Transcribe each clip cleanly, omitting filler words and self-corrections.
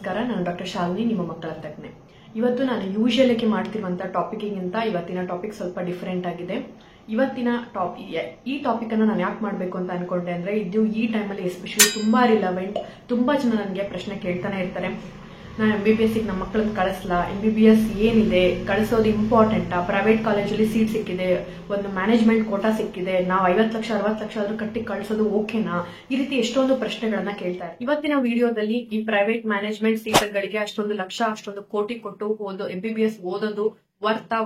ನಮಸ್ಕಾರ. ನಾನು ಡಾಕ್ಟರ್ ಶಾಲಿನಿ, ನಿಮ್ಮ ಮಕ್ಕಳ ತಜ್ಞೆ. ಇವತ್ತು ನಾನು ಯೂಶುವಲ್ ಆಗಿ ಮಾಡ್ತಿರುವಂತ ಟಾಪಿಕ್ಗಿಂತ ಇವತ್ತಿನ ಟಾಪಿಕ್ ಸ್ವಲ್ಪ ಡಿಫರೆಂಟ್ ಆಗಿದೆ. ಇವತ್ತಿನ ಈ ಟಾಪಿಕ್ ಅನ್ನ ನಾನು ಯಾಕೆ ಮಾಡಬೇಕು ಅಂತ ಅನ್ಕೊಂಡೆ ಅಂದ್ರೆ, ಇದು ಈ ಟೈಮಲ್ಲಿ ಎಸ್ಪೆಷಲಿ ತುಂಬಾ ರಿಲವೆಂಟ್. ತುಂಬಾ ಜನ ನನಗೆ ಪ್ರಶ್ನೆ ಕೇಳ್ತಾನೆ ಇರ್ತಾರೆ, ನಾನು MBBS ನಮ್ಮ ಮಕ್ಕಳನ್ನ ಕಳಿಸ್ಲಾ, MBBS ಏನಿದೆ, ಕಳಿಸೋದು ಇಂಪಾರ್ಟೆಂಟಾ, ಪ್ರೈವೇಟ್ ಕಾಲೇಜಲ್ಲಿ ಸೀಟ್ ಸಿಕ್ಕಿದೆ, ಒಂದು ಮ್ಯಾನೇಜ್ಮೆಂಟ್ ಕೋಟಾ ಸಿಕ್ಕಿದೆ, ನಾವು 50 ಲಕ್ಷ 60 ಲಕ್ಷ ಆದ್ರೂ ಕಟ್ಟಿ ಕಳಿಸೋದು ಓಕೆನಾ, ಈ ರೀತಿ ಎಷ್ಟೊಂದು ಪ್ರಶ್ನೆಗಳನ್ನ ಕೇಳ್ತಾರೆ. ಇವತ್ತಿನ ವಿಡಿಯೋದಲ್ಲಿ ಈ ಪ್ರೈವೇಟ್ ಮ್ಯಾನೇಜ್ಮೆಂಟ್ ಸೀಟ್ಗಳಿಗೆ ಅಷ್ಟೊಂದು ಲಕ್ಷ ಅಷ್ಟೊಂದು ಕೋಟಿ ಕೊಟ್ಟು MBBS ಓದೋದು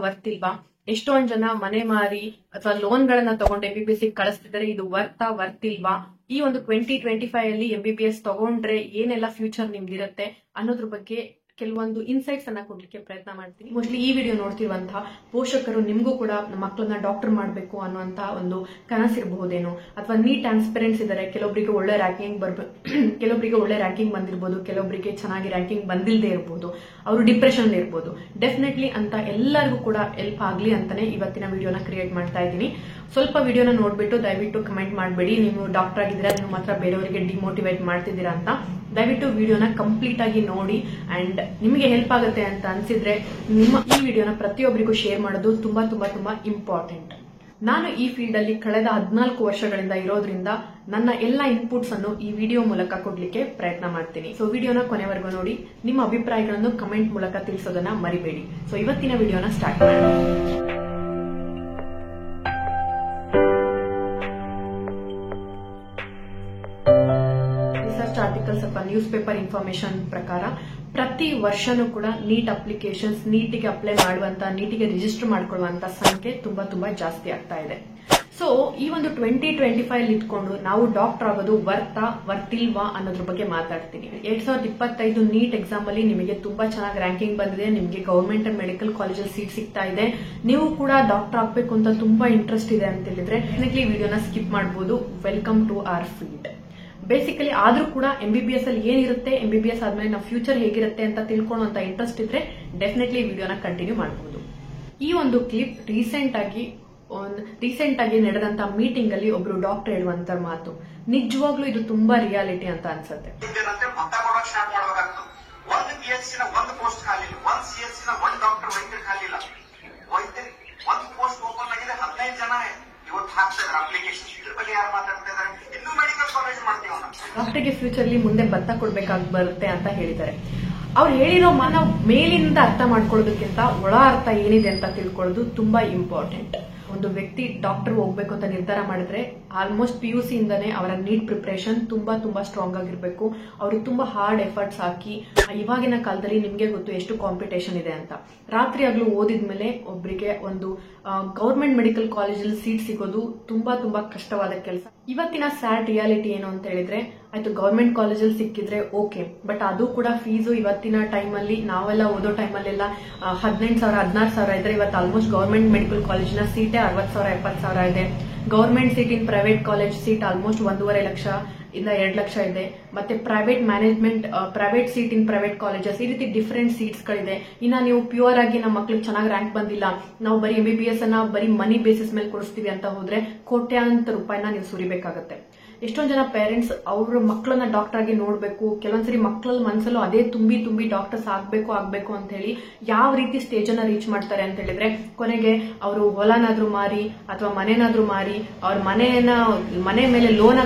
ವರ್ತಿಲ್ವಾ, ಎಷ್ಟೊಂದು ಜನ ಮನೆ ಮಾರಿ ಅಥವಾ ಲೋನ್ ಗಳನ್ನ ತಗೊಂಡು MBBS ಕಳಿಸ್ತಿದ್ದಾರೆ, ಇದು ವರ್ತಿಲ್ವಾ, ಈ ಒಂದು 2025 ಅಲ್ಲಿ MBBS ತಗೊಂಡ್ರೆ ಏನೆಲ್ಲ ಫ್ಯೂಚರ್ ನಿಮ್ದಿರುತ್ತೆ ಅನ್ನೋದ್ರ ಬಗ್ಗೆ ಕೆಲವೊಂದು ಇನ್ಸೈಟ್ಸ್ ಅನ್ನ ಕೊಡ್ಲಿಕ್ಕೆ ಪ್ರಯತ್ನ ಮಾಡ್ತೀನಿ. ಮೋಸ್ಟ್ಲಿ ಈ ವಿಡಿಯೋ ನೋಡ್ತಿರುವಂತಹ ಪೋಷಕರು ನಿಮ್ಗೂ ಕೂಡ ನಮ್ಮ ಮಕ್ಕಳನ್ನ ಡಾಕ್ಟರ್ ಮಾಡಬೇಕು ಅನ್ನುವಂತ ಒಂದು ಕನಸಿರಬಹುದೇನೋ, ಅಥವಾ ನೀಟ್ ಆಸ್ಪಿರೆಂಟ್ಸ್ ಇದಾರೆ, ಕೆಲವೊಬ್ಬರಿಗೆ ಒಳ್ಳೆ ಕೆಲವೊಬ್ಬರಿಗೆ ಒಳ್ಳೆ ರ್ಯಾಂಕಿಂಗ್ ಬಂದಿರಬಹುದು, ಕೆಲವೊಬ್ಬರಿಗೆ ಚೆನ್ನಾಗಿ ರ್ಯಾಂಕಿಂಗ್ ಬಂದಿಲ್ಲದೆ ಇರಬಹುದು, ಅವರು ಡಿಪ್ರೆಷನ್ ಇರಬಹುದು. ಡೆಫಿನೆಟ್ಲಿ ಅಂತ ಎಲ್ಲರಿಗೂ ಕೂಡ ಹೆಲ್ಪ್ ಆಗ್ಲಿ ಅಂತಾನೆ ಇವತ್ತಿನ ವಿಡಿಯೋನ ಕ್ರಿಯೇಟ್ ಮಾಡ್ತಾ ಇದ್ದೀನಿ. ಸ್ವಲ್ಪ ವಿಡಿಯೋನ ನೋಡ್ಬಿಟ್ಟು ದಯವಿಟ್ಟು ಕಮೆಂಟ್ ಮಾಡಬೇಡಿ, ನೀವು ಡಾಕ್ಟರ್ ಆಗಿದ್ದೀರಾ, ನೀವು ಮಾತ್ರ ಬೇರೆಯವರಿಗೆ ಡಿಮೋಟಿವೇಟ್ ಮಾಡ್ತಿದ್ದೀರಾ ಅಂತ. ದಯವಿಟ್ಟು ವಿಡಿಯೋನ ಕಂಪ್ಲೀಟ್ ಆಗಿ ನೋಡಿ ಅಂಡ್ ನಿಮಗೆ ಹೆಲ್ಪ್ ಆಗುತ್ತೆ ಅಂತ ಅನ್ಸಿದ್ರೆ ನಿಮ್ಮ ಈ ವಿಡಿಯೋನ ಪ್ರತಿಯೊಬ್ಬರಿಗೂ ಶೇರ್ ಮಾಡೋದು ತುಂಬಾ ತುಂಬಾ ತುಂಬಾ ಇಂಪಾರ್ಟೆಂಟ್. ನಾನು ಈ ಫೀಲ್ಡ್ ಅಲ್ಲಿ ಕಳೆದ 14 ವರ್ಷಗಳಿಂದ ಇರೋದ್ರಿಂದ ನನ್ನ ಎಲ್ಲಾ ಇನ್ಪುಟ್ಸ್ ಅನ್ನು ಈ ವಿಡಿಯೋ ಮೂಲಕ ಕೊಡ್ಲಿಕ್ಕೆ ಪ್ರಯತ್ನ ಮಾಡ್ತೀನಿ. ಸೊ ವಿಡಿಯೋನ ಕೊನೆವರೆಗೂ ನೋಡಿ, ನಿಮ್ಮ ಅಭಿಪ್ರಾಯಗಳನ್ನು ಕಮೆಂಟ್ ಮೂಲಕ ತಿಳಿಸೋದನ್ನ ಮರಿಬೇಡಿ. ಸೊ ಇವತ್ತಿನ ವಿಡಿಯೋನ ಸ್ಟಾರ್ಟ್ ಮಾಡೋಣ. ಆರ್ಟಿಕಲ್ಸ್ ಅಥವಾ ನ್ಯೂಸ್ ಪೇಪರ್ ಇನ್ಫಾರ್ಮೇಶನ್ ಪ್ರಕಾರ ಪ್ರತಿ ವರ್ಷನೂ ಕೂಡ ನೀಟ್ ಅಪ್ಲಿಕೇಶನ್ಸ್, ನೀಟಿಗೆ ಅಪ್ಲೈ ಮಾಡುವಂತ, ನೀಟಿಗೆ ರಿಜಿಸ್ಟರ್ ಮಾಡ್ಕೊಳ್ಳುವಂತ ಸಂಖ್ಯೆ ತುಂಬಾ ತುಂಬಾ ಜಾಸ್ತಿ ಆಗ್ತಾ ಇದೆ. ಸೊ ಈ ಒಂದು 2025 ಇಟ್ಕೊಂಡು ನಾವು ಡಾಕ್ಟರ್ ಆಗೋದು ವರ್ತಿಲ್ವಾ ಅನ್ನೋದ್ರ ಬಗ್ಗೆ ಮಾತಾಡ್ತೀನಿ. 2025 ನೀಟ್ ಎಕ್ಸಾಮ್ ಅಲ್ಲಿ ನಿಮಗೆ ತುಂಬಾ ಚೆನ್ನಾಗಿ ರ್ಯಾಂಕಿಂಗ್ ಬಂದಿದೆ, ನಿಮಗೆ ಗವರ್ಮೆಂಟ್ ಮೆಡಿಕಲ್ ಕಾಲೇಜಲ್ಲಿ ಸೀಟ್ ಸಿಗ್ತಾ ಇದೆ, ನೀವು ಕೂಡ ಡಾಕ್ಟರ್ ಆಗ್ಬೇಕು ಅಂತ ತುಂಬಾ ಇಂಟ್ರೆಸ್ಟ್ ಇದೆ ಅಂತ ಹೇಳಿದ್ರೆ ಡೆಫಿನೆಟ್ಲಿ ವಿಡಿಯೋನ ಸ್ಕಿಪ್ ಮಾಡಬಹುದು. Welcome to our field. Basically ಆದ್ರೂ ಕೂಡ MBBS ಅಲ್ಲಿ ಏನಿರುತ್ತೆ, MBBS ಆದ್ಮೇಲೆ ನಾವು ಫ್ಯೂಚರ್ ಹೇಗಿರುತ್ತೆ ಅಂತ ತಿಳ್ಕೊಳ್ಳುವಂತ ಇಂಟ್ರೆಸ್ಟ್ ಇದ್ರೆ ಡೆಫಿನೆಟ್ಲಿ ವಿಡಿಯೋನ ಕಂಟಿನ್ಯೂ ಮಾಡಬಹುದು. ಈ ಒಂದು ಕ್ಲಿಪ್ ರೀಸೆಂಟ್ ಆಗಿ ನಡೆದಂತ ಮೀಟಿಂಗ್ ಅಲ್ಲಿ ಒಬ್ರು ಡಾಕ್ಟರ್ ಹೇಳುವಂತ ಮಾತು ನಿಜವಾಗ್ಲೂ ಇದು ತುಂಬಾ ರಿಯಾಲಿಟಿ ಅಂತ ಅನ್ಸುತ್ತೆ. ಡಾಕ್ಟರ್ಗೆ ಫ್ಯೂಚರ್ ಅಲ್ಲಿ ಮುಂದೆ ಭತ್ತ ಕೊಡ್ಬೇಕಾಗಿ ಬರುತ್ತೆ ಅಂತ ಹೇಳಿದ್ದಾರೆ. ಅವ್ರು ಹೇಳಿರೋ ಮಾನ ಮೇಲಿಂದ ಅರ್ಥ ಮಾಡ್ಕೊಳ್ಳೋದಕ್ಕಿಂತ ಒಳ ಅರ್ಥ ಏನಿದೆ ಅಂತ ತಿಳ್ಕೊಳ್ಳೋದು ತುಂಬಾ ಇಂಪಾರ್ಟೆಂಟ್. ಒಂದು ವ್ಯಕ್ತಿ ಡಾಕ್ಟರ್ ಹೋಗ್ಬೇಕು ಅಂತ ನಿರ್ಧಾರ ಮಾಡಿದ್ರೆ ಆಲ್ಮೋಸ್ಟ್ PUC ಇಂದಾನೆ ಅವರ ನೀಟ್ ಪ್ರಿಪರೇಷನ್ ತುಂಬಾ ತುಂಬಾ ಸ್ಟ್ರಾಂಗ್ ಆಗಿರ್ಬೇಕು. ಅವರು ತುಂಬಾ ಹಾರ್ಡ್ ಎಫರ್ಟ್ಸ್ ಹಾಕಿ, ಇವಾಗಿನ ಕಾಲದಲ್ಲಿ ನಿಮ್ಗೆ ಗೊತ್ತು ಎಷ್ಟು ಕಾಂಪಿಟೇಷನ್ ಇದೆ ಅಂತ, ರಾತ್ರಿ ಆಗ್ಲೂ ಓದಿದ್ಮೇಲೆ ಒಬ್ಬರಿಗೆ ಒಂದು ಗವರ್ಮೆಂಟ್ ಮೆಡಿಕಲ್ ಕಾಲೇಜಲ್ಲಿ ಸೀಟ್ ಸಿಗೋದು ತುಂಬಾ ತುಂಬಾ ಕಷ್ಟವಾದ ಕೆಲಸ. ಇವತ್ತಿನ ಸ್ಯಾಡ್ ರಿಯಾಲಿಟಿ ಏನು ಅಂತ ಹೇಳಿದ್ರೆ, ಆಯ್ತು ಗವರ್ಮೆಂಟ್ ಕಾಲೇಜಲ್ಲಿ ಸಿಕ್ಕಿದ್ರೆ ಓಕೆ, ಬಟ್ ಅದು ಕೂಡ ಫೀಸು ಇವತ್ತಿನ ಟೈಮಲ್ಲಿ, ನಾವೆಲ್ಲ ಓದೋ ಟೈಮಲ್ಲೆಲ್ಲ 18,000 16,000 ಇದ್ರೆ ಇವತ್ತು ಆಲ್ಮೋಸ್ಟ್ ಗವರ್ಮೆಂಟ್ ಮೆಡಿಕಲ್ ಕಾಲೇಜಿನ ಸೀಟೇ 60,000 70,000 ಇದೆ. Government seat in private college seat almost 1.5 lakh ಇಂದ 2 ಲಕ್ಷ ಇದೆ. ಮತ್ತೆ private management, private seat in private colleges, ಈ ರೀತಿ ಡಿಫರೆಂಟ್ ಸೀಟ್ಸ್ ಗಳಿದೆ. ಇನ್ನ ನೀವು ಪ್ಯೂರ್ ಆಗಿ ನಮ್ಮ ಮಕ್ಳಿಗೆ ಚೆನ್ನಾಗಿ ರ್ಯಾಂಕ್ ಬಂದಿಲ್ಲ, ನಾವು ಬರೀ MBBS ಅನ್ನ ಬರೀ ಮನಿ ಬೇಸಿಸ್ ಮೇಲೆ ಕೊಡಿಸ್ತೀವಿ ಅಂತ ಹೋದ್ರೆ ಕೋಟ್ಯಾಂತರ ರೂಪಾಯಿನ ನೀವು ಸುರಿಬೇಕಾಗತ್ತೆ. ಎಷ್ಟೊಂದು ಜನ ಪೇರೆಂಟ್ಸ್ ಅವ್ರ ಮಕ್ಕಳನ್ನ ಡಾಕ್ಟರ್ ಆಗಿ ನೋಡ್ಬೇಕು, ಕೆಲವೊಂದ್ಸರಿ ಮಕ್ಕಳ ಮನಸ್ಸಲ್ಲೂ ಅದೇ ತುಂಬಿ ಡಾಕ್ಟರ್ಸ್ ಆಗ್ಬೇಕು ಅಂತ ಹೇಳಿ ಯಾವ ರೀತಿ ಸ್ಟೇಜ್ ಅನ್ನ ರೀಚ್ ಮಾಡ್ತಾರೆ ಅಂತ ಹೇಳಿದ್ರೆ, ಕೊನೆಗೆ ಅವರು ಹೊಲನಾದ್ರೂ ಮಾರಿ ಅಥವಾ ಮನೆನಾದ್ರೂ ಮಾರಿ, ಅವ್ರ ಮನೆ ಮೇಲೆ ಲೋನ್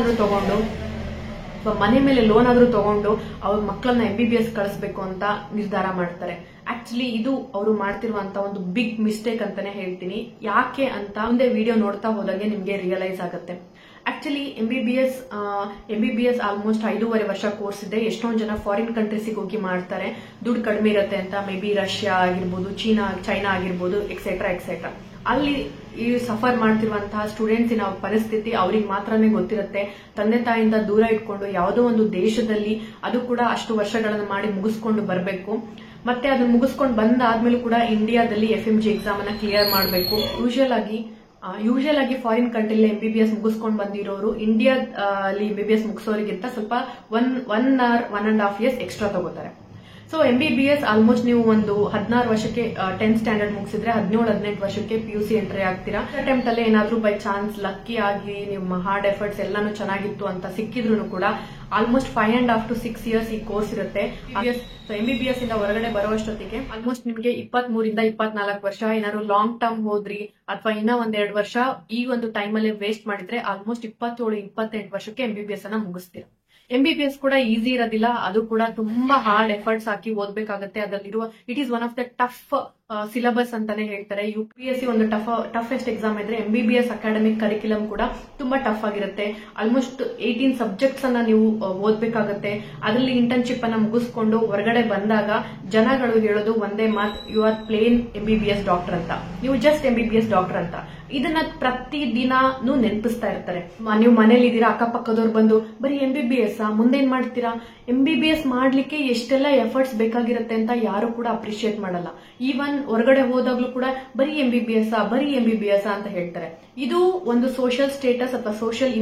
ಆದ್ರೂ ತಗೊಂಡು ಅವ್ರ ಮಕ್ಕಳನ್ನ MBBS ಕಳಿಸ್ಬೇಕು ಅಂತ ನಿರ್ಧಾರ ಮಾಡ್ತಾರೆ. ಆಕ್ಚುಲಿ ಇದು ಅವರು ಮಾಡ್ತಿರುವಂತ ಒಂದು ಬಿಗ್ ಮಿಸ್ಟೇಕ್ ಅಂತಾನೆ ಹೇಳ್ತೀನಿ. ಯಾಕೆ ಅಂತ ಮುಂದೆ ವಿಡಿಯೋ ನೋಡ್ತಾ ಹೋದಾಗೆ ನಿಮ್ಗೆ ರಿಯಲೈಸ್ ಆಗುತ್ತೆ. ಆಕ್ಚುಲಿ MBBS ಆಲ್ಮೋಸ್ಟ್ 5.5 ವರ್ಷ ಕೋರ್ಸ್ ಇದೆ. ಎಷ್ಟೊಂದು ಜನ ಫಾರಿನ್ ಕಂಟ್ರೀಸಿಗೆ ಹೋಗಿ ಮಾಡ್ತಾರೆ, ದುಡ್ಡು ಕಡಿಮೆ ಇರುತ್ತೆ ಅಂತ. ಮೇ ಬಿ ರಷ್ಯಾ ಆಗಿರ್ಬೋದು, ಚೈನಾ ಆಗಿರ್ಬೋದು, ಎಕ್ಸೆಟ್ರಾ. ಅಲ್ಲಿ ಈ ಸಫರ್ ಮಾಡ್ತಿರುವಂತಹ ಸ್ಟೂಡೆಂಟ್ಸಿನ ಪರಿಸ್ಥಿತಿ ಅವ್ರಿಗೆ ಮಾತ್ರನೇ ಗೊತ್ತಿರುತ್ತೆ. ತಂದೆ ತಾಯಿಯಿಂದ ದೂರ ಇಟ್ಕೊಂಡು ಯಾವುದೋ ಒಂದು ದೇಶದಲ್ಲಿ, ಅದು ಕೂಡ ಅಷ್ಟು ವರ್ಷಗಳನ್ನು ಮಾಡಿ ಮುಗಿಸ್ಕೊಂಡು ಬರಬೇಕು. ಮತ್ತೆ ಅದನ್ನ ಮುಗಿಸ್ಕೊಂಡು ಬಂದಾದ್ಮೇಲೂ ಕೂಡ ಇಂಡಿಯಾದಲ್ಲಿ FMG ಎಕ್ಸಾಮ್ ಅನ್ನ ಕ್ಲಿಯರ್ ಮಾಡಬೇಕು. ಯೂಶುವಲ್ ಆಗಿ ಫಾರಿನ್ ಕಂಟ್ರಿಲಿ MBBS ಮುಗಿಸ್ಕೊಂಡು ಬಂದಿರೋರು ಇಂಡಿಯಾ ಅಲ್ಲಿ MBBS ಮುಗಿಸೋರಿಗಿಂತ ಸ್ವಲ್ಪ 1 or 1.5 years ಎಕ್ಸ್ಟ್ರಾ ತಗೋತಾರೆ. ಸೊ MBBS ಆಲ್ಮೋಸ್ಟ್ ನೀವು ಒಂದು 16 ವರ್ಷಕ್ಕೆ 10th ಸ್ಟ್ಯಾಂಡರ್ಡ್ ಮುಗಿಸಿದ್ರೆ 17-18 ವರ್ಷಕ್ಕೆ PUC ಎಂಟ್ರಿ ಆಗ್ತೀರಾ. ಅಟೆಂಪ್ಟ್ ಅಲ್ಲೇ ಏನಾದ್ರೂ ಬೈ ಚಾನ್ಸ್ ಲಕ್ಕಿ ಆಗಿ ನಿಮ್ಮ ಹಾರ್ಡ್ ಎಫರ್ಟ್ಸ್ ಎಲ್ಲಾನು ಚೆನ್ನಾಗಿತ್ತು ಅಂತ ಸಿಕ್ಕಿದ್ರು ಕೂಡ ಆಲ್ಮೋಸ್ಟ್ 5.5 to 6 years ಈ ಕೋರ್ಸ್ ಇರುತ್ತೆ. MBBS ಇಂದ ಹೊರಗಡೆ ಬರುವಷ್ಟೊತ್ತಿಗೆ ಆಲ್ಮೋಸ್ಟ್ ನಿಮಗೆ 23 ಇಂದ 24 ವರ್ಷ. ಏನಾದ್ರು ಲಾಂಗ್ ಟರ್ಮ್ ಹೋದ್ರಿ ಅಥವಾ ಇನ್ನ 1-2 ವರ್ಷ ಈ ಒಂದು ಟೈಮ್ ಅಲ್ಲಿ ವೇಸ್ಟ್ ಮಾಡಿದ್ರೆ ಆಲ್ಮೋಸ್ಟ್ 27-28 ವರ್ಷಕ್ಕೆ MBBS ಅನ್ನ ಮುಗಿಸ್ತೀರಾ. MBBS ಕೂಡ ಈಸಿ ಇರೋದಿಲ್ಲ, ಅದು ಕೂಡ ತುಂಬಾ ಹಾರ್ಡ್ ಎಫರ್ಟ್ಸ್ ಹಾಕಿ ಓದ್ಬೇಕಾಗತ್ತೆ. ಅದರಲ್ಲಿರುವ it is one of the tough syllabus ಅಂತಾನೆ ಹೇಳ್ತಾರೆ. UPSC ಒಂದು ಟಫೆಸ್ಟ್ ಎಕ್ಸಾಮ್ ಇದ್ರೆ MBBS ಅಕಾಡೆಮಿಕ್ ಕರಿಕ್ಯುಲಮ್ ಕೂಡ ತುಂಬಾ ಟಫ್ ಆಗಿರುತ್ತೆ. ಆಲ್ಮೋಸ್ಟ್ 18 ಸಬ್ಜೆಕ್ಟ್ಸ್ ಅನ್ನ ನೀವು ಓದ್ಬೇಕಾಗತ್ತೆ. ಅದರಲ್ಲಿ ಇಂಟರ್ನ್ಶಿಪ್ ಅನ್ನ ಮುಗಿಸ್ಕೊಂಡು ಹೊರಗಡೆ ಬಂದಾಗ ಜನಗಳು ಹೇಳೋದು ಒಂದೇ ಮಾತು, you are plain MBBS doctor ಅಂತ, ನೀವು ಜಸ್ಟ್ MBBS ಡಾಕ್ಟರ್ ಅಂತ. ಇದನ್ನ ಪ್ರತಿ ದಿನಾನು ನೆನಪಿಸ್ತಾ ಇರ್ತಾರೆ. ನೀವು ಮನೇಲಿ ಇದೀರಾ, ಅಕ್ಕಪಕ್ಕದವ್ರು ಬಂದು ಬರೀ MBBS ಮುಂದೇನ್ ಮಾಡ್ತೀರಾ, MBBS ಮಾಡ್ಲಿಕ್ಕೆ ಎಷ್ಟೆಲ್ಲ ಎಫರ್ಟ್ಸ್ ಬೇಕಾಗಿರುತ್ತೆ ಅಂತ ಯಾರು ಕೂಡ ಅಪ್ರಿಶಿಯೇಟ್ ಮಾಡಲ್ಲ. ಈವನ್ ಹೊರಗಡೆ ಹೋದಾಗ್ಲೂ ಕೂಡ ಬರೀ MBBS ಅಂತ ಹೇಳ್ತಾರೆ. ಇದು ಒಂದು ಸೋಷಿಯಲ್ ಸ್ಟೇಟಸ್ ಅಥವಾ ಸೋಷಿಯಲ್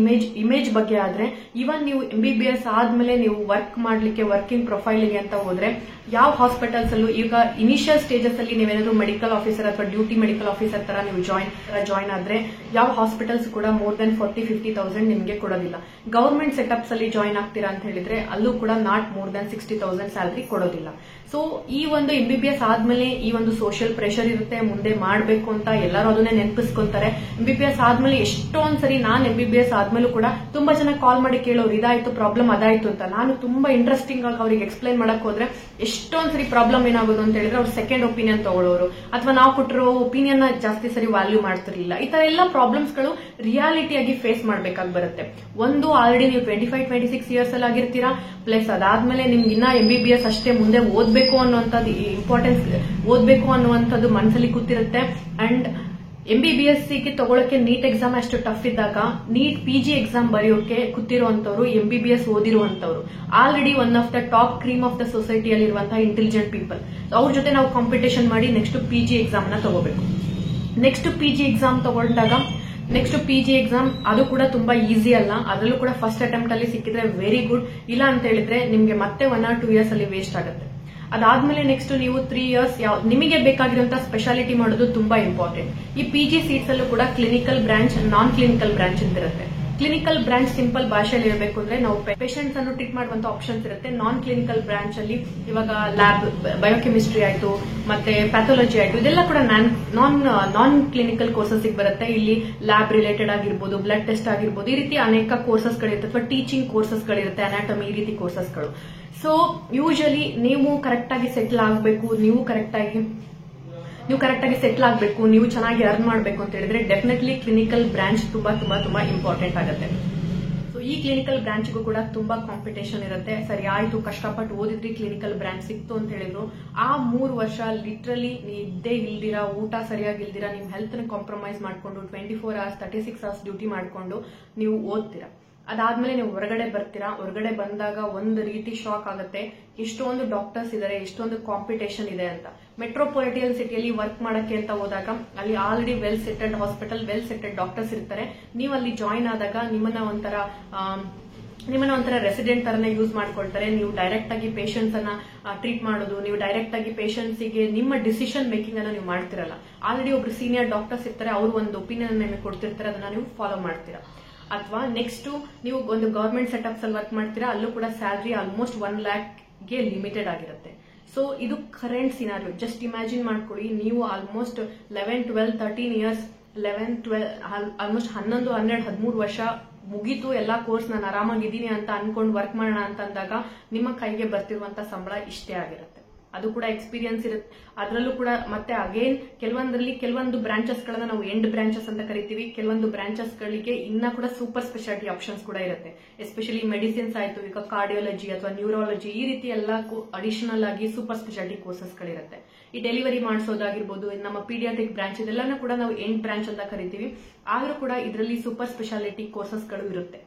ಇಮೇಜ್ ಬಗ್ಗೆ ಆದ್ರೆ, ಇವನ್ ನೀವು MBBS ಆದ್ಮೇಲೆ ನೀವು ವರ್ಕ್ ಮಾಡ್ಲಿಕ್ಕೆ ವರ್ಕಿಂಗ್ ಪ್ರೊಫೈಲ್ಗೆ ಅಂತ ಹೋದ್ರೆ ಯಾವ ಹಾಸ್ಪಿಟಲ್ಸ್ ಅಲ್ಲೂ ಈಗ ಇನಿಷಿಯಲ್ ಸ್ಟೇಜಸ್ ಅಲ್ಲಿ ನೀವೇನಾದ್ರೂ ಮೆಡಿಕಲ್ ಆಫೀಸರ್ ಅಥವಾ ಡ್ಯೂಟಿ ಮೆಡಿಕಲ್ ಆಫೀಸರ್ ತರ ನೀವು ಜಾಯಿನ್ ಆದ್ರೆ ಯಾವ ಹಾಸ್ಪಿಟಲ್ಸ್ ಕೂಡ more than 40-50,000 ನಿಮ್ಗೆ ಕೊಡೋದಿಲ್ಲ. ಗವರ್ಮೆಂಟ್ ಸೆಟಪ್ಸ್ ಅಲ್ಲಿ ಜಾಯಿನ್ ಆಗ್ತೀರಾ ಅಂತ ಹೇಳಿದ್ರೆ ಅಲ್ಲೂ ಕೂಡ ನಾಟ್ more than 60,000 ಸ್ಯಾಲರಿ ಕೊಡೋದಿಲ್ಲ. ಸೊ ಈ ಒಂದು MBBS ಆದ್ಮೇಲೆ ಈ ಒಂದು ಸೋಷಿಯಲ್ ಪ್ರೆಷರ್ ಇರುತ್ತೆ, ಮುಂದೆ ಮಾಡ್ಬೇಕು ಅಂತ ಎಲ್ಲರೂ ಅದನ್ನೇ ನೆನಪಿಸ್ಕೊಂತಾರೆ. MBBS ಆದ್ಮೇಲೆ ಎಷ್ಟೊಂದ್ ಸರಿ ನಾನ್ MBBS ಆದ್ಮೇಲೂ ಕೂಡ ತುಂಬಾ ಜನ ಕಾಲ್ ಮಾಡಿ ಕೇಳೋರು ಇದಾಯ್ತು ಪ್ರಾಬ್ಲಮ್ ಅದಾಯ್ತು ಅಂತ. ನಾನು ತುಂಬಾ ಇಂಟ್ರೆಸ್ಟಿಂಗ್ ಆಗಿ ಅವ್ರಿಗೆ ಎಕ್ಸ್ಪ್ಲೈನ್ ಮಾಡಕ್ ಹೋದ್ರೆ ಎಷ್ಟೊಂದ್ ಸರಿ ಪ್ರಾಬ್ಲಮ್ ಏನಾಗೋದು ಅಂತ ಹೇಳಿದ್ರೆ ಅವ್ರು ಸೆಕೆಂಡ್ ಒಪಿನಿಯನ್ ತಗೊಳ್ಳೋರು ಅಥವಾ ನಾವು ಕೊಟ್ಟಿರೋ ಒಪಿನಿಯನ್ ಜಾಸ್ತಿ ಸರಿ ವ್ಯಾಲ್ಯೂ ಮಾಡ್ತಿರ್ಲಿಲ್ಲ. ಈ ತರ ಎಲ್ಲ ಪ್ರಾಬ್ಲಮ್ಸ್ ಗಳು ರಿಯಾಲಿಟಿಯಾಗಿ ಫೇಸ್ ಮಾಡ್ಬೇಕಾಗಿ ಬರುತ್ತೆ. ಒಂದು ಆಲ್ರೆಡಿ ನೀವು 25-26 ಇಯರ್ಸ್ ಅಲ್ಲಿ ಆಗಿರ್ತೀರಾ, ಪ್ಲಸ್ ಅದಾದ್ಮೇಲೆ ನಿಮ್ಗೆ ಇನ್ನ MBBS ಅಷ್ಟೇ ಮುಂದೆ ಓದ್ಬೇಕು ಅನ್ನುವಂಥದ್ದು ಇಂಪಾರ್ಟೆನ್ಸ್, ಓದ್ಬೇಕು ಅನ್ನುವಂಥದ್ದು ಮನಸ್ಸಲ್ಲಿ ಕೂತಿರುತ್ತೆ. ಅಂಡ್ MBBS ಗೆ ತಗೊಳಕ್ಕೆ ನೀಟ್ ಎಕ್ಸಾಮ್ ಅಷ್ಟು ಟಫ್ ಇದ್ದಾಗ ನೀಟ್ PG ಎಕ್ಸಾಮ್ ಬರೆಯೋಕೆ ಕೂತಿರುವಂತವ್ರು MBBS ಓದಿರುವಂತವ್ರು already one of the top cream of the ಸೊಸೈಟಿಯಲ್ಲಿ ಇರುವಂತಹ ಇಂಟೆಲಿಜೆಂಟ್ ಪೀಪಲ್. ಅವ್ರ ಜೊತೆ ನಾವು ಕಾಂಪಿಟೇಷನ್ ಮಾಡಿ ನೆಕ್ಸ್ಟ್ PG ಎಕ್ಸಾಮ್ ನ ತಗೋಬೇಕು. ನೆಕ್ಸ್ಟ್ PG ಎಕ್ಸಾಮ್ ತಗೊಂಡಾಗ ನೆಕ್ಸ್ಟ್ PG ಎಕ್ಸಾಮ್ ಅದು ಕೂಡ ತುಂಬಾ ಈಸಿ ಅಲ್ಲ. ಅದರಲ್ಲೂ ಕೂಡ ಫಸ್ಟ್ ಅಟೆಂಪ್ಟ್ ಅಲ್ಲಿ ಸಿಕ್ಕಿದ್ರೆ ವೆರಿ ಗುಡ್, ಇಲ್ಲ ಅಂತ ಹೇಳಿದ್ರೆ ನಿಮ್ಗೆ ಮತ್ತೆ 1 or 2 years ಅಲ್ಲಿ ವೇಸ್ಟ್ ಆಗುತ್ತೆ. ಅದಾದ್ಮೇಲೆ ನೆಕ್ಸ್ಟ್ ನೀವು 3 years ನಿಮಗೆ ಬೇಕಾಗಿರುವಂತಹ ಸ್ಪೆಷಾಲಿಟಿ ಮಾಡೋದು ತುಂಬಾ ಇಂಪಾರ್ಟೆಂಟ್. ಈ PG ಸೀಟ್ಸ್ ಅಲ್ಲೂ ಕೂಡ ಕ್ಲಿನಿಕಲ್ ಬ್ರಾಂಚ್, ನಾನ್ ಕ್ಲಿನಿಕಲ್ ಬ್ರಾಂಚ್ ಅಂತ ಇರುತ್ತೆ. ಕ್ಲಿನಿಕಲ್ ಬ್ರಾಂಚ್ ಸಿಂಪಲ್ ಭಾಷೆಯಲ್ಲಿ ಇರಬೇಕು ಅಂದ್ರೆ ನಾವು ಪೇಷಂಟ್ಸ್ ಅನ್ನು ಟ್ರೀಟ್ ಮಾಡುವಂತ ಆಪ್ಷನ್ಸ್ ಇರುತ್ತೆ. ನಾನ್ ಕ್ಲಿನಿಕಲ್ ಬ್ರಾಂಚ್ ಅಲ್ಲಿ ಇವಾಗ ಲ್ಯಾಬ್, ಬಯೋಕೆಮಿಸ್ಟ್ರಿ ಆಯ್ತು, ಮತ್ತೆ ಪ್ಯಾಥಾಲಜಿ ಆಯ್ತು, ಇದೆಲ್ಲ ಕೂಡ ನಾನ್ ಕ್ಲಿನಿಕಲ್ ಕೋರ್ಸಸ್ ಬರುತ್ತೆ. ಇಲ್ಲಿ ಲ್ಯಾಬ್ ರಿಲೇಟೆಡ್ ಆಗಿರ್ಬೋದು, ಬ್ಲಡ್ ಟೆಸ್ಟ್ ಆಗಿರ್ಬೋದು, ಈ ರೀತಿ ಅನೇಕ ಕೋರ್ಸಸ್ ಗಳಿರುತ್ತೆ. ಅಥವಾ ಟೀಚಿಂಗ್ ಕೋರ್ಸಸ್ ಗಳಿರುತ್ತೆ, ಅನಾಟಮಿ, ಈ ರೀತಿ ಕೋರ್ಸಸ್ಗಳು. ಸೊ ಯೂಶಲಿ ನೀವು ಕರೆಕ್ಟ್ ಆಗಿ ಸೆಟ್ಲ್ ಆಗಬೇಕು, ನೀವು ಕರೆಕ್ಟ್ ಆಗಿ ಸೆಟ್ಲ್ ಆಗಬೇಕು, ನೀವು ಚೆನ್ನಾಗಿ ಅರ್ನ್ ಮಾಡಬೇಕು ಅಂತ ಹೇಳಿದ್ರೆ ಡೆಫಿನೆಟ್ಲಿ ಕ್ಲಿನಿಕಲ್ ಬ್ರಾಂಚ್ ತುಂಬಾ ಇಂಪಾರ್ಟೆಂಟ್ ಆಗುತ್ತೆ. ಸೊ ಈ ಕ್ಲಿನಿಕಲ್ ಬ್ರಾಂಚ್ಗೂ ಕೂಡ ತುಂಬಾ ಕಾಂಪಿಟೇಷನ್ ಇರುತ್ತೆ. ಸರಿ ಆಯ್ತು, ಕಷ್ಟಪಟ್ಟು ಓದಿದ್ರಿ, ಕ್ಲಿನಿಕಲ್ ಬ್ರಾಂಚ್ ಸಿಕ್ತು ಅಂತ ಹೇಳಿದ್ರು, ಆ 3 ವರ್ಷ ಲಿಟ್ರಲಿ ನಿದ್ದೆ ಇಲ್ದಿರಾ, ಊಟ ಸರಿಯಾಗಿ ಇಲ್ದಿರಾ, ನಿಮ್ ಹೆಲ್ತ್ ನ ಕಾಂಪ್ರಮೈಸ್ ಮಾಡ್ಕೊಂಡು 24 hours 36 hours ಡ್ಯೂಟಿ ಮಾಡ್ಕೊಂಡು ನೀವು ಓದ್ತೀರಾ. ಅದಾದ್ಮೇಲೆ ನೀವು ಹೊರಗಡೆ ಬರ್ತೀರಾ. ಹೊರಗಡೆ ಬಂದಾಗ ಒಂದು ರೀತಿ ಶಾಕ್ ಆಗುತ್ತೆ, ಎಷ್ಟೊಂದು ಡಾಕ್ಟರ್ಸ್ ಇದಾರೆ, ಎಷ್ಟೊಂದು ಕಾಂಪಿಟೇಷನ್ ಇದೆ ಅಂತ. ಮೆಟ್ರೋಪಾಲಿಟನ್ ಸಿಟಿಯಲ್ಲಿ ವರ್ಕ್ ಮಾಡಕ್ಕೆ ಅಂತ ಹೋದಾಗ ಅಲ್ಲಿ already well sided hospital, well sided doctors ಇರ್ತಾರೆ. ನೀವು ಅಲ್ಲಿ ಜಾಯಿನ್ ಆದಾಗ ನಿಮ್ಮನ್ನ ಒಂಥರ ರೆಸಿಡೆಂಟ್ ತರನೇ ಯೂಸ್ ಮಾಡ್ಕೊಳ್ತಾರೆ. ನೀವು ಡೈರೆಕ್ಟ್ ಆಗಿ ಪೇಷಂಟ್ಸ್ ಅನ್ನ ಟ್ರೀಟ್ ಮಾಡೋದು, ನೀವು ಡೈರೆಕ್ಟ್ ಆಗಿ ಪೇಷಂಟ್ಸ್ ಗೆ ನಿಮ್ಮ ಡಿಸಿಷನ್ ಮೇಕಿಂಗ್ ಅನ್ನ ನೀವು ಮಾಡ್ತಿರಲ್ಲ. ಆಲ್ರೆಡಿ ಒಬ್ರು ಸೀನಿಯರ್ ಡಾಕ್ಟರ್ಸ್ ಇರ್ತಾರೆ, ಅವರು ಒಂದು ಒಪಿನಿಯನ್ ನಿಮಗೆ ಕೊಡ್ತಿರ್ತಾರೆ, ಅದನ್ನ ನೀವು ಫಾಲೋ ಮಾಡ್ತೀರಾ. ಅಥವಾ ನೆಕ್ಸ್ಟ್ ನೀವು ಒಂದು ಗವರ್ಮೆಂಟ್ ಸೆಟಪ್ಸ್ ಅಲ್ಲಿ ವರ್ಕ್ ಮಾಡ್ತೀರಾ, ಅಲ್ಲೂ ಕೂಡ ಸ್ಯಾಲರಿ ಆಲ್ಮೋಸ್ಟ್ 1 lakhಗೆ ಲಿಮಿಟೆಡ್ ಆಗಿರುತ್ತೆ. ಸೊ ಇದು ಕರೆಂಟ್ ಸಿನಾರಿಯೋ. ಜಸ್ಟ್ ಇಮ್ಯಾಜಿನ್ ಮಾಡ್ಕೊಳ್ಳಿ, ನೀವು ಆಲ್ಮೋಸ್ಟ್ 11, 12, 13 years, 11, 12 ಆಲ್ಮೋಸ್ಟ್ 11, 12, 13 ವರ್ಷ ಮುಗೀತು ಎಲ್ಲಾ ಕೋರ್ಸ್, ನಾನು ಆರಾಮಾಗಿದ್ದೀನಿ ಅಂತ ಅನ್ಕೊಂಡು ವರ್ಕ್ ಮಾಡೋಣ ಅಂತ ಅಂದಾಗ ನಿಮ್ಮ ಕೈಗೆ ಬರ್ತಿರುವಂತ ಸಂಬಳ ಇಷ್ಟೇ ಆಗಿರುತ್ತೆ. ಅದು ಕೂಡ ಎಕ್ಸ್ಪೀರಿಯನ್ಸ್ ಇರುತ್ತೆ. ಅದರಲ್ಲೂ ಕೂಡ ಮತ್ತೆ ಅಗೇನ್ ಕೆಲವೊಂದು ಬ್ರಾಂಚಸ್ ಗಳನ್ನ ನಾವು ಎಂಡ್ ಬ್ರಾಂಚಸ್ ಅಂತ ಕರಿತೀವಿ. ಕೆಲವೊಂದು ಬ್ರಾಂಚಸ್ ಗಳಿಗೆ ಇನ್ನ ಕೂಡ ಸೂಪರ್ ಸ್ಪೆಷಾಲಿಟಿ ಆಪ್ಷನ್ಸ್ ಕೂಡ ಇರುತ್ತೆ. ಎಸ್ಪೆಷಲಿ ಮೆಡಿಸಿನ್ಸ್ ಆಯ್ತು, ಈಗ ಕಾರ್ಡಿಯಾಲಜಿ ಅಥವಾ ನ್ಯೂರಾಲಜಿ, ಈ ರೀತಿ ಎಲ್ಲ ಅಡಿಷನಲ್ ಆಗಿ ಸೂಪರ್ ಸ್ಪೆಷಾಲಿಟಿ ಕೋರ್ಸಸ್ ಗಳಿರುತ್ತೆ. ಈ ಡೆಲಿವರಿ ಮಾಡಿಸೋದಾಗಿರ್ಬೋದು, ನಮ್ಮ ಪೀಡಿಯಾಟ್ರಿಕ್ ಬ್ರಾಂಚ್, ಇದೆಲ್ಲನೂ ಕೂಡ ನಾವು ಎಂಡ್ ಬ್ರಾಂಚ್ ಅಂತ ಕರಿತೀವಿ. ಆದ್ರೂ ಕೂಡ ಇದರಲ್ಲಿ ಸೂಪರ್ ಸ್ಪೆಷಾಲಿಟಿ ಕೋರ್ಸಸ್ ಗಳು ಇರುತ್ತೆ.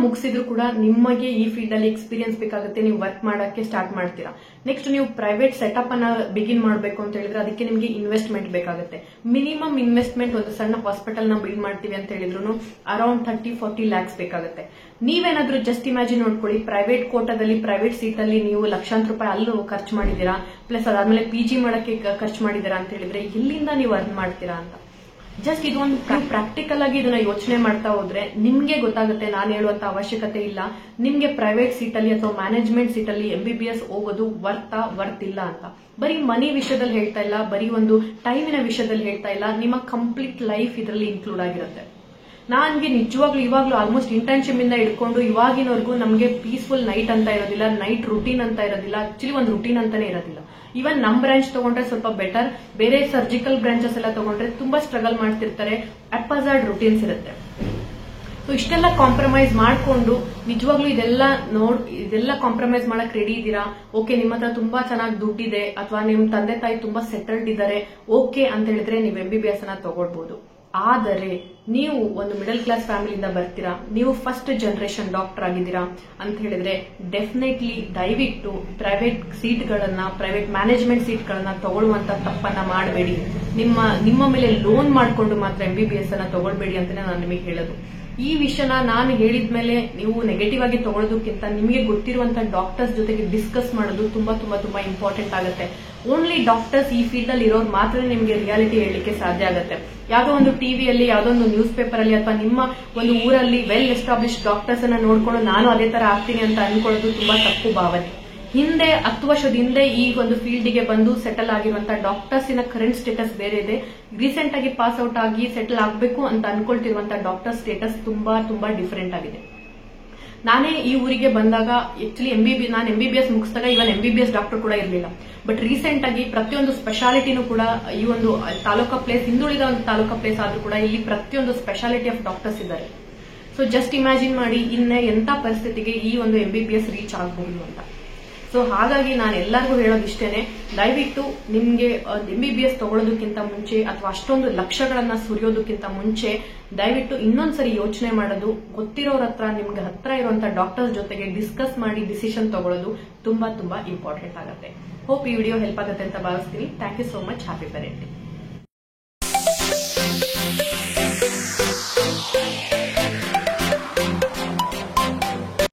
ಮುಗಿಸಿದ್ರು ಕೂಡ ನಿಮಗೆ ಈ ಫೀಲ್ಡ್ ಅಲ್ಲಿ ಎಕ್ಸ್ಪೀರಿಯನ್ಸ್ ಬೇಕಾಗುತ್ತೆ, ನೀವು ವರ್ಕ್ ಮಾಡಕ್ಕೆ ಸ್ಟಾರ್ಟ್ ಮಾಡ್ತೀರಾ. ನೆಕ್ಸ್ಟ್ ನೀವು ಪ್ರೈವೇಟ್ ಸೆಟಪ್ ಅನ್ನ ಬಿಗಿನ್ ಮಾಡಬೇಕು ಅಂತ ಹೇಳಿದ್ರೆ ಅದಕ್ಕೆ ನಿಮಗೆ ಇನ್ವೆಸ್ಟ್ಮೆಂಟ್ ಬೇಕಾಗುತ್ತೆ. ಮಿನಿಮಮ್ ಇನ್ವೆಸ್ಟ್ಮೆಂಟ್ ಒಂದು ಸಣ್ಣ ಹಾಸ್ಪಿಟಲ್ ನ ಬಿಲ್ಡ್ ಮಾಡ್ತೀವಿ ಅಂತ ಹೇಳಿದ್ರು ಅರೌಂಡ್ 30-40 ಲ್ಯಾಕ್ಸ್ ಬೇಕಾಗುತ್ತೆ. ನೀವೇನಾದ್ರೂ ಜಸ್ಟ್ ಇಮ್ಯಾಜಿನ್ ನೋಡ್ಕೊಳ್ಳಿ, ಪ್ರೈವೇಟ್ ಕೋಟಾದಲ್ಲಿ ಪ್ರೈವೇಟ್ ಸೀಟ್ ಅಲ್ಲಿ ನೀವು ಲಕ್ಷಾಂತರ ರೂಪಾಯಿ ಅಲ್ಲೂ ಖರ್ಚು ಮಾಡಿದೀರಾ, ಪ್ಲಸ್ ಅದಾದ್ಮೇಲೆ PG ಮಾಡಕ್ಕೆ ಖರ್ಚು ಮಾಡಿದೀರಾ ಅಂತ ಹೇಳಿದ್ರೆ ಎಲ್ಲಿಂದ ನೀವು ಅರ್ನ್ ಮಾಡ್ತೀರಾ ಅಂತ. ಜಸ್ಟ್ ಇದೊಂದು ಪ್ರಾಕ್ಟಿಕಲ್ ಆಗಿ ಇದನ್ನ ಯೋಚನೆ ಮಾಡ್ತಾ ಹೋದ್ರೆ ನಿಮ್ಗೆ ಗೊತ್ತಾಗುತ್ತೆ. ನಾನು ಹೇಳುವಂತ ಅವಶ್ಯಕತೆ ಇಲ್ಲ ನಿಮ್ಗೆ ಪ್ರೈವೇಟ್ ಸೀಟ್ ಅಲ್ಲಿ ಅಥವಾ ಮ್ಯಾನೇಜ್ಮೆಂಟ್ ಸೀಟ್ ಅಲ್ಲಿ MBBS ಹೋಗೋದು ವರ್ತ್ ಇಲ್ಲ ಅಂತ. ಬರೀ ಮನಿ ವಿಷಯದಲ್ಲಿ ಹೇಳ್ತಾ ಇಲ್ಲ, ಬರೀ ಒಂದು ಟೈಮಿನ ವಿಷಯದಲ್ಲಿ ಹೇಳ್ತಾ ಇಲ್ಲ, ನಿಮ್ಮ ಕಂಪ್ಲೀಟ್ ಲೈಫ್ ಇದರಲ್ಲಿ ಇನ್ಕ್ಲೂಡ್ ಆಗಿರುತ್ತೆ. ನನ್ಗೆ ನಿಜವಾಗ್ಲೂ ಇವಾಗ್ಲೂ ಆಲ್ಮೋಸ್ಟ್ ಇಂಟರ್ನ್ಶಿಪ್ ಇಂದ ಹಿಡ್ಕೊಂಡು ಇವಾಗಿನವರೆಗೂ ನಮಗೆ ಪೀಸ್ಫುಲ್ ನೈಟ್ ಅಂತ ಇರೋದಿಲ್ಲ, ನೈಟ್ ರುಟೀನ್ ಅಂತ ಇರೋದಿಲ್ಲ. ಆಕ್ಚುಲಿ ಒಂದು ರುಟೀನ್ ಅಂತಾನೆ ಇರೋದಿಲ್ಲ. ಇವನ್ ನಮ್ ಬ್ರಾಂಚ್ ತಗೊಂಡ್ರೆ ಸ್ವಲ್ಪ ಬೆಟರ್, ಬೇರೆ ಸರ್ಜಿಕಲ್ ಬ್ರಾಂಚಸ್ ಎಲ್ಲ ತಗೊಂಡ್ರೆ ತುಂಬಾ ಸ್ಟ್ರಗಲ್ ಮಾಡ್ತಿರ್ತಾರೆ, ಅಪ್ಹಜಾರ್ಡ್ ರುಟೀನ್ಸ್ ಇರುತ್ತೆ. ಸೊ ಇಷ್ಟೆಲ್ಲ ಕಾಂಪ್ರಮೈಸ್ ಮಾಡ್ಕೊಂಡು ನಿಜವಾಗ್ಲೂ ಇದೆಲ್ಲ ಕಾಂಪ್ರಮೈಸ್ ಮಾಡಕ್ ರೆಡಿ ಇದ್ದೀರಾ, ಓಕೆ ನಿಮ್ಮ ಹತ್ರ ತುಂಬಾ ಚೆನ್ನಾಗಿ ದುಡ್ಡಿದೆ ಅಥವಾ ನಿಮ್ ತಂದೆ ತಾಯಿ ತುಂಬಾ ಸೆಟಲ್ಡ್ ಇದ್ದಾರೆ ಓಕೆ ಅಂತ ಹೇಳಿದ್ರೆ ನೀವು MBBS ಅನ್ನ ತಗೊಳ್ಬಹುದು. ಆದರೆ ನೀವು ಒಂದು ಮಿಡಲ್ ಕ್ಲಾಸ್ ಫ್ಯಾಮಿಲಿಯಿಂದ ಬರ್ತೀರಾ, ನೀವು ಫಸ್ಟ್ ಜನರೇಷನ್ ಡಾಕ್ಟರ್ ಆಗಿದ್ದೀರಾ ಅಂತ ಹೇಳಿದ್ರೆ ಡೆಫಿನೆಟ್ಲಿ ದಯವಿಟ್ಟು ಪ್ರೈವೇಟ್ ಸೀಟ್ಗಳನ್ನ, ಪ್ರೈವೇಟ್ ಮ್ಯಾನೇಜ್ಮೆಂಟ್ ಸೀಟ್ಗಳನ್ನ ತಗೊಳ್ಳುವಂತ ತಪ್ಪನ್ನ ಮಾಡಬೇಡಿ. ನಿಮ್ಮ ಮೇಲೆ ಲೋನ್ ಮಾಡಿಕೊಂಡು ಮಾತ್ರ MBBS ಅನ್ನ ತಗೊಳ್ಬೇಡಿ ಅಂತಾನೆ ನಾನು ನಿಮಗೆ ಹೇಳೋದು. ಈ ವಿಷಯನ ನಾನು ಹೇಳಿದ್ಮೇಲೆ ನೀವು ನೆಗೆಟಿವ್ ಆಗಿ ತಗೊಳ್ಳೋದಕ್ಕಿಂತ ನಿಮಗೆ ಗೊತ್ತಿರುವಂತ ಡಾಕ್ಟರ್ಸ್ ಜೊತೆಗೆ ಡಿಸ್ಕಸ್ ಮಾಡೋದು ತುಂಬಾ ತುಂಬಾ ತುಂಬಾ ಇಂಪಾರ್ಟೆಂಟ್ ಆಗುತ್ತೆ. ಓನ್ಲಿ ಡಾಕ್ಟರ್ಸ್ ಈ ಫೀಲ್ಡ್ ಅಲ್ಲಿ ಇರೋರು ಮಾತ್ರ ನಿಮಗೆ ರಿಯಾಲಿಟಿ ಹೇಳಲಿಕ್ಕೆ ಸಾಧ್ಯ ಆಗುತ್ತೆ. ಯಾವುದೋ ಒಂದು ಟಿವಿಯಲ್ಲಿ, ಯಾವುದೋ ಒಂದು ನ್ಯೂಸ್ ಪೇಪರ್ ಅಲ್ಲಿ ಅಥವಾ ನಿಮ್ಮ ಒಂದು ಊರಲ್ಲಿ ವೆಲ್ ಎಸ್ಟಾಬ್ಲಿಷ್ ಡಾಕ್ಟರ್ಸ್ ಅನ್ನ ನೋಡ್ಕೊಂಡು ನಾನು ಅದೇ ತರ ಆಗ್ತೀನಿ ಅಂತ ಅನ್ಕೊಳ್ಳೋದು ತುಂಬಾ ತಪ್ಪು ಭಾವನೆ. ಹಿಂದೆ 10 ವರ್ಷದ ಹಿಂದೆ ಈ ಒಂದು ಫೀಲ್ಡ್ ಗೆ ಬಂದು ಸೆಟಲ್ ಆಗಿರುವಂತಹ ಡಾಕ್ಟರ್ಸ್ ಇನ ಕರೆಂಟ್ ಸ್ಟೇಟಸ್ ಬೇರೆ ಇದೆ. ರೀಸೆಂಟ್ ಆಗಿ ಪಾಸ್ ಔಟ್ ಆಗಿ ಸೆಟಲ್ ಆಗಬೇಕು ಅಂತ ಅನ್ಕೊಳ್ತಿರುವಂತಹ ಡಾಕ್ಟರ್ ಸ್ಟೇಟಸ್ ತುಂಬಾ ತುಂಬಾ ಡಿಫರೆಂಟ್ ಆಗಿದೆ. ನಾನೇ ಈ ಊರಿಗೆ ಬಂದಾಗ ಆಕ್ಚುಲಿ ನಾನು MBBS ಮುಗಿಸಿದಾಗ ಇವನ್ MBBS ಡಾಕ್ಟರ್ ಕೂಡ ಇರಲಿಲ್ಲ. ಬಟ್ ರೀಸೆಂಟ್ ಆಗಿ ಪ್ರತಿಯೊಂದು ಸ್ಪೆಷಾಲಿಟಿನೂ ಕೂಡ ಈ ಒಂದು ತಾಲೂಕಾ ಪ್ಲೇಸ್, ಹಿಂದುಳಿದ ಒಂದು ತಾಲೂಕಾ ಪ್ಲೇಸ್ ಆದ್ರೂ ಕೂಡ ಇಲ್ಲಿ ಪ್ರತಿಯೊಂದು ಸ್ಪೆಷಾಲಿಟಿ ಆಫ್ ಡಾಕ್ಟರ್ಸ್ ಇದ್ದಾರೆ. ಸೊ ಜಸ್ಟ್ ಇಮ್ಯಾಜಿನ್ ಮಾಡಿ ಇನ್ನೇ ಎಂತ ಪರಿಸ್ಥಿತಿಗೆ ಈ ಒಂದು MBBS ರೀಚ್ ಆಗಬಹುದು ಅಂತ. ಸೊ ಹಾಗಾಗಿ ನಾನು ಎಲ್ಲರಿಗೂ ಹೇಳೋದಿಷ್ಟೇನೆ, ದಯವಿಟ್ಟು ನಿಮ್ಗೆ MBBS ತಗೊಳ್ಳೋದಕ್ಕಿಂತ ಮುಂಚೆ ಅಥವಾ ಅಷ್ಟೊಂದು ಲಕ್ಷಗಳನ್ನ ಸುರಿಯೋದಕ್ಕಿಂತ ಮುಂಚೆ ದಯವಿಟ್ಟು ಇನ್ನೊಂದ್ಸರಿ ಯೋಚನೆ ಮಾಡೋದು, ಗೊತ್ತಿರೋರ ಹತ್ರ ನಿಮ್ಗೆ ಹತ್ರ ಇರುವಂತಹ ಡಾಕ್ಟರ್ಸ್ ಜೊತೆಗೆ ಡಿಸ್ಕಸ್ ಮಾಡಿ ಡಿಸಿಷನ್ ತಗೊಳ್ಳೋದು ತುಂಬಾ ತುಂಬಾ ಇಂಪಾರ್ಟೆಂಟ್ ಆಗುತ್ತೆ. ಹೋಪ್ ಈ ವಿಡಿಯೋ ಹೆಲ್ಪ್ ಆಗುತ್ತೆ ಅಂತ ಭಾವಿಸ್ತೀನಿ. Thank you so much. Happy parenting.